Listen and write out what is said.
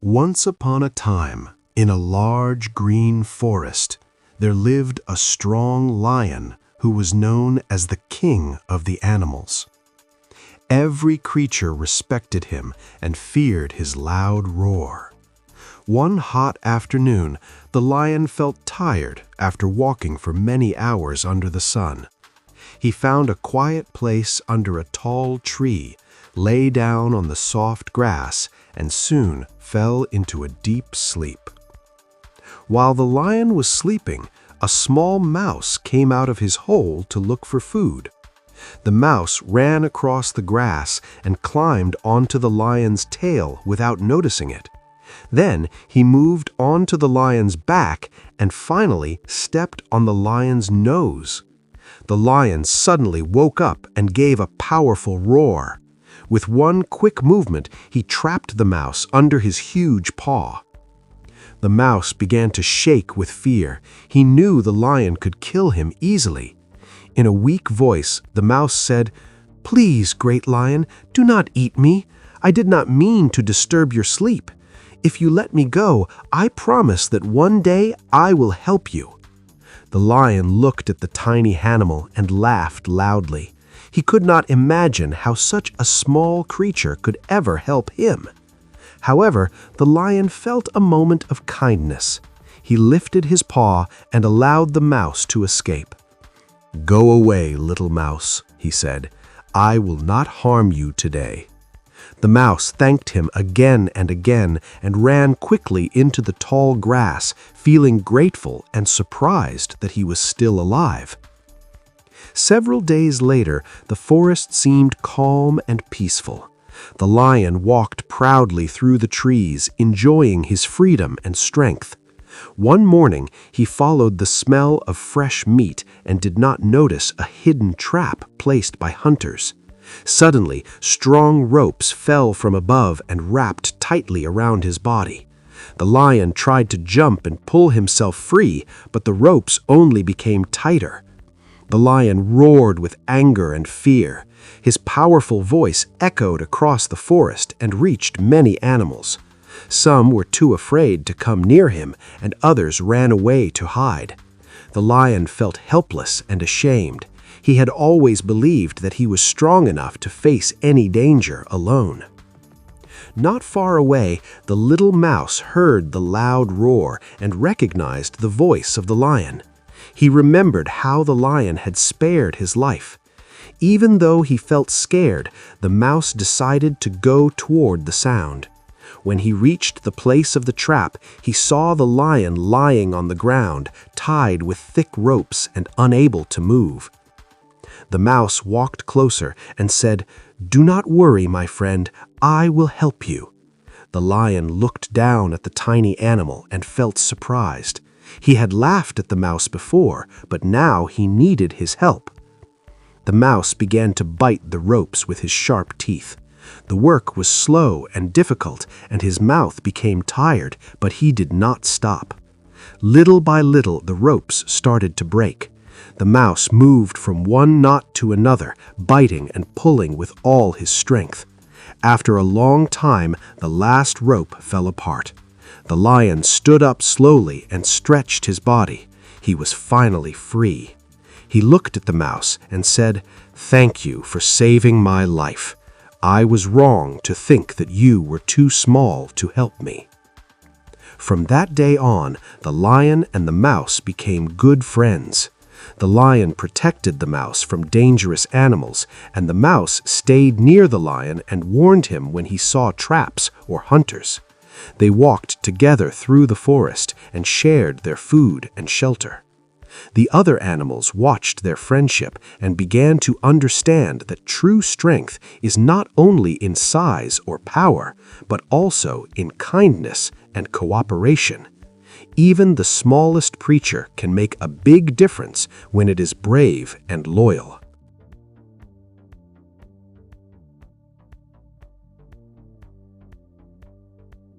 Once upon a time, in a large green forest, there lived a strong lion who was known as the king of the animals. Every creature respected him and feared his loud roar. One hot afternoon, the lion felt tired after walking for many hours under the sun. He found a quiet place under a tall tree, lay down on the soft grass, and soon fell into a deep sleep. While the lion was sleeping, a small mouse came out of his hole to look for food. The mouse ran across the grass and climbed onto the lion's tail without noticing it. Then he moved onto the lion's back and finally stepped on the lion's nose. The lion suddenly woke up and gave a powerful roar. With one quick movement, he trapped the mouse under his huge paw. The mouse began to shake with fear. He knew the lion could kill him easily. In a weak voice, the mouse said, "Please, great lion, do not eat me. I did not mean to disturb your sleep. If you let me go, I promise that one day I will help you." The lion looked at the tiny animal and laughed loudly. He could not imagine how such a small creature could ever help him. However, the lion felt a moment of kindness. He lifted his paw and allowed the mouse to escape. "Go away, little mouse," he said. "I will not harm you today." The mouse thanked him again and ran quickly into the tall grass, feeling grateful and surprised that he was still alive. Several days later, the forest seemed calm and peaceful. The lion walked proudly through the trees, enjoying his freedom and strength. One morning, he followed the smell of fresh meat and did not notice a hidden trap placed by hunters. Suddenly, strong ropes fell from above and wrapped tightly around his body. The lion tried to jump and pull himself free, but the ropes only became tighter. The lion roared with anger and fear. His powerful voice echoed across the forest and reached many animals. Some were too afraid to come near him, and others ran away to hide. The lion felt helpless and ashamed. He had always believed that he was strong enough to face any danger alone. Not far away, the little mouse heard the loud roar and recognized the voice of the lion. He remembered how the lion had spared his life. Even though he felt scared, the mouse decided to go toward the sound. When he reached the place of the trap, he saw the lion lying on the ground, tied with thick ropes and unable to move. The mouse walked closer and said, "Do not worry, my friend, I will help you." The lion looked down at the tiny animal and felt surprised. He had laughed at the mouse before, but now he needed his help. The mouse began to bite the ropes with his sharp teeth. The work was slow and difficult, and his mouth became tired, but he did not stop. Little by little, the ropes started to break. The mouse moved from one knot to another, biting and pulling with all his strength. After a long time, the last rope fell apart. The lion stood up slowly and stretched his body. He was finally free. He looked at the mouse and said, "Thank you for saving my life. I was wrong to think that you were too small to help me." From that day on, the lion and the mouse became good friends. The lion protected the mouse from dangerous animals, and the mouse stayed near the lion and warned him when he saw traps or hunters. They walked together through the forest and shared their food and shelter. The other animals watched their friendship and began to understand that true strength is not only in size or power, but also in kindness and cooperation. Even the smallest creature can make a big difference when it is brave and loyal.